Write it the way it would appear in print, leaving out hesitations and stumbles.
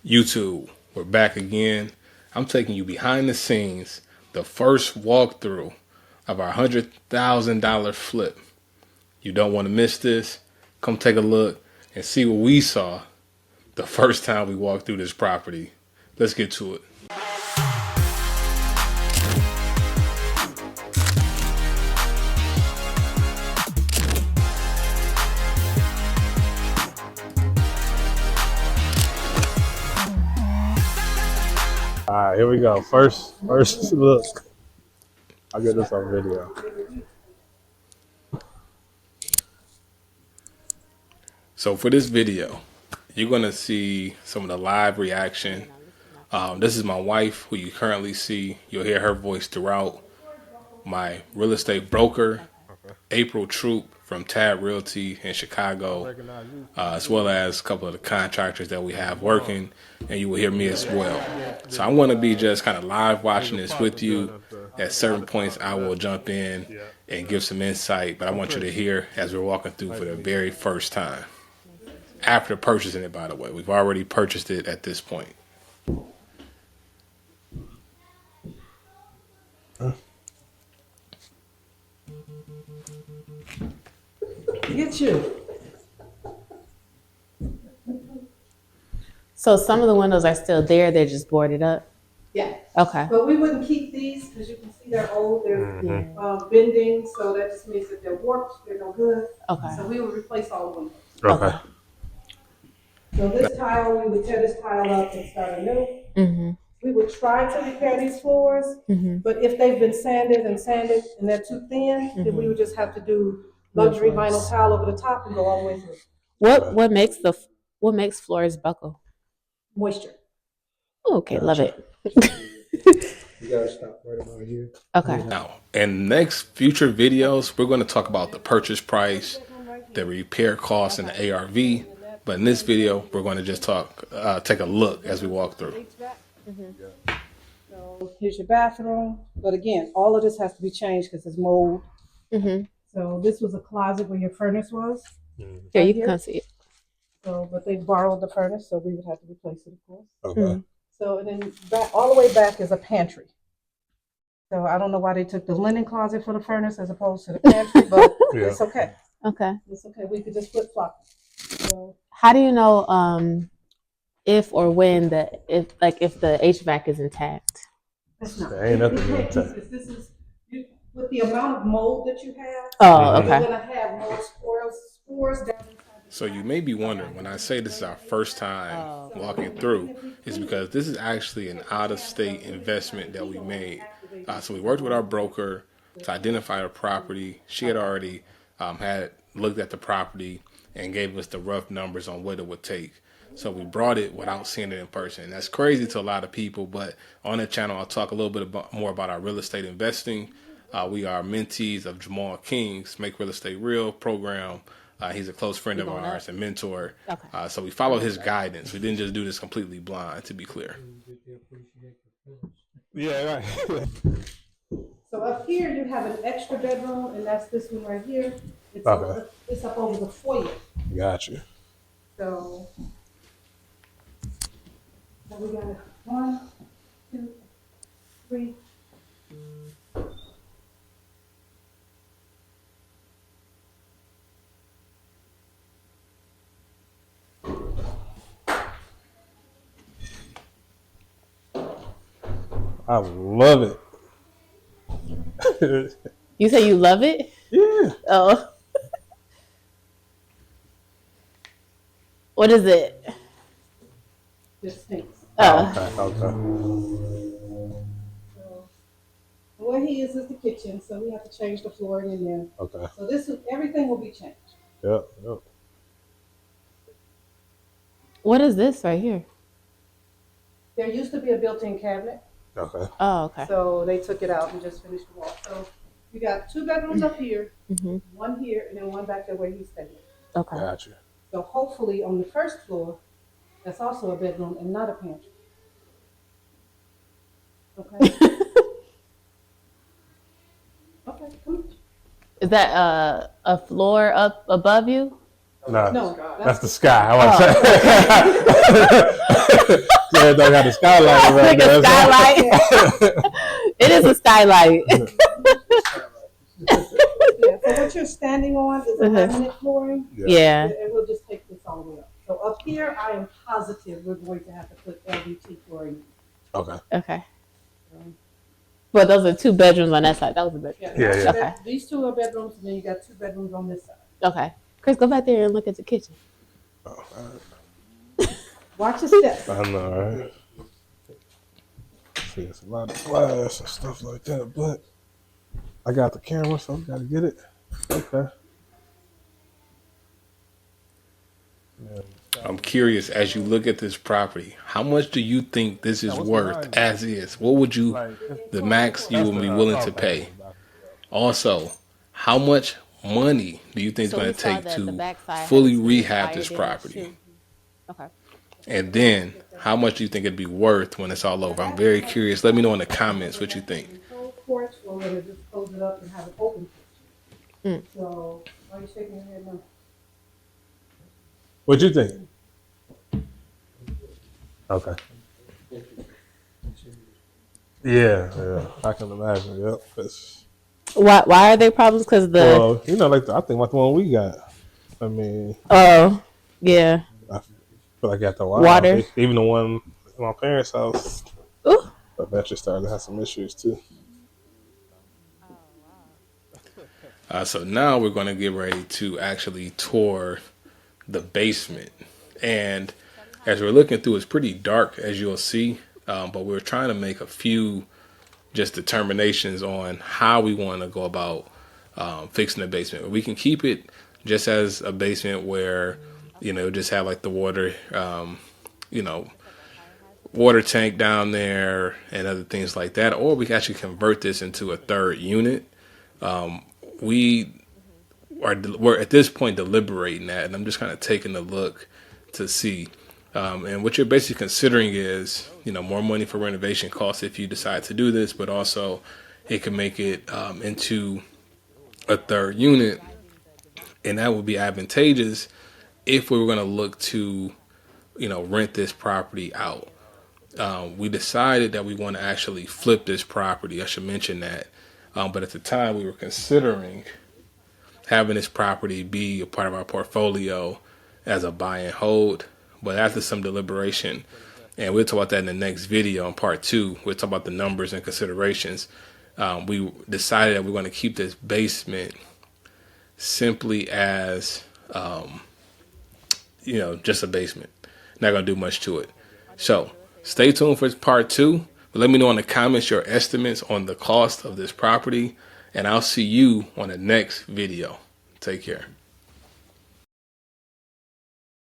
YouTube, we're back again. I'm taking you behind the scenes, the first walkthrough of our $100,000 flip. You don't want to miss this. Come take a look and see what we saw the first time we walked through this property. Let's get to it. All right, here we go. First look. I'll get this on video. So for this video, you're going to see some of the live reaction. This is my wife, who you currently see. You'll hear her voice throughout. My real estate broker, April Troop from Tad Realty in Chicago, as well as a couple of the contractors that we have working, and you will hear me as well. So I want to be just kind of live watching this with you. At certain points, I will jump in and give some insight, but I want you to hear as we're walking through for the very first time. After purchasing it, by the way. We've already purchased it at this point. Get you. So some of the windows are still there, they're just boarded up? Yeah. Okay. But we wouldn't keep these because you can see they're old, they're bending, so that just means that they're warped, they're no good. Okay. So we would replace all the windows. Okay. So this tile, we would tear this tile up and start anew. Mm-hmm. We would try to repair these floors, but if they've been sanded and they're too thin, then we would just have to do luxury vinyl tile over the top and go all the way through. What makes floors buckle? Moisture. Okay, love it. You gotta stop right about here. Okay. Now, in next future videos, we're going to talk about the purchase price, the repair costs, and the ARV. But in this video, we're going to just take a look as we walk through. So here's your bathroom, but again, all of this has to be changed because it's mold. Mm-hmm. So this was a closet where your furnace was. Here, you can come see it. So, but they borrowed the furnace, so we would have to replace it, of course. Okay. Mm-hmm. So, and then back, all the way back is a pantry. So I don't know why they took the linen closet for the furnace as opposed to the pantry, but it's okay. Okay. It's okay. We could just flip flop. So, How do you know if or when if the HVAC is intact? that's not. There ain't nothing You can't intact. use this. This is with the amount of mold that you have. Oh, You're okay. gonna have more spores down inside. So you may be wondering, when I say this is our first time walking through, is because this is actually an out-of-state investment that we made. So we worked with our broker to identify a property. She had already had looked at the property and gave us the rough numbers on what it would take. So we brought it without seeing it in person. That's crazy to a lot of people, but on the channel, I'll talk a little bit more about our real estate investing. We are mentees of Jamal King's Make Real Estate Real program. He's a close friend of ours and mentor. Okay. So we followed his guidance. We didn't just do this completely blind, to be clear. Yeah, right. So up here you have an extra bedroom, and that's this one right here. It's, Okay. it's up over the foyer. Got you. So we got 1, 2, 3. I love it. You say you love it? Yeah. Oh. What is it? This stinks. Okay. So where he is the kitchen, so we have to change the flooring in there. Okay. So everything will be changed. Yep. What is this right here? There used to be a built-in cabinet, Okay. Oh, okay. so they took it out and just finished the wall. So you got 2 bedrooms up here, Mm-hmm. 1 here, and then 1 back there where he's staying. Okay. Got you. So hopefully on the first floor, that's also a bedroom and not a pantry. Okay. Okay, come on. Is that a floor up above you? No, No, that's the sky. I want to say. Yeah, they got the skylight right Like there. a skylight. It is a skylight. Yeah, so what you're standing on is a laminate flooring, Yeah. and we'll just take this all the way up. So up here, I am positive we're going to have to put LVT flooring. Okay. Okay. But those are 2 bedrooms on that side. That was a bedroom. Yeah. Okay. These 2 are bedrooms, and then you got 2 bedrooms on this side. Okay. Chris, go back there and look at the kitchen. Watch your steps. I know, right? See, it's a lot of glass and stuff like that, but I got the camera, so I got to get it. Okay. I'm curious, as you look at this property, how much do you think this is worth as is? What would you, the max you would be willing to pay? Also, how much money do you think it's going to take to fully rehab this property? Okay. And then, how much do you think it'd be worth when it's all over? I'm very curious. Let me know in the comments what you think. Porch, we're going to just close it up and have it open. So, why are you shaking your head now? What you think? Okay. Yeah, I can imagine. Yep. Why are there problems? Because Well, you know, like I think like the one we got. I mean, yeah, I feel like after a while, water. Even the one in my parents' house, Ooh. eventually started to have some issues too. So now we're going to get ready to actually tour the basement. And as we're looking through, it's pretty dark, as you'll see. But we're trying to make a few just determinations on how we want to go about fixing the basement. We can keep it just as a basement where, just have like the water, water tank down there and other things like that. Or we can actually convert this into a 3rd unit. We're at this point deliberating that, and I'm just kind of taking a look to see. And what you're basically considering is, more money for renovation costs if you decide to do this, but also it can make it into a 3rd unit, and that would be advantageous if we were going to look to, rent this property out. We decided that we want to actually flip this property. I should mention that. But at the time, we were considering having this property be a part of our portfolio as a buy and hold. But after some deliberation, and we'll talk about that in the next video in part 2, we'll talk about the numbers and considerations. We decided that we're going to keep this basement simply as, just a basement. Not going to do much to it. So stay tuned for part 2. But let me know in the comments your estimates on the cost of this property. And I'll see you on the next video. Take care.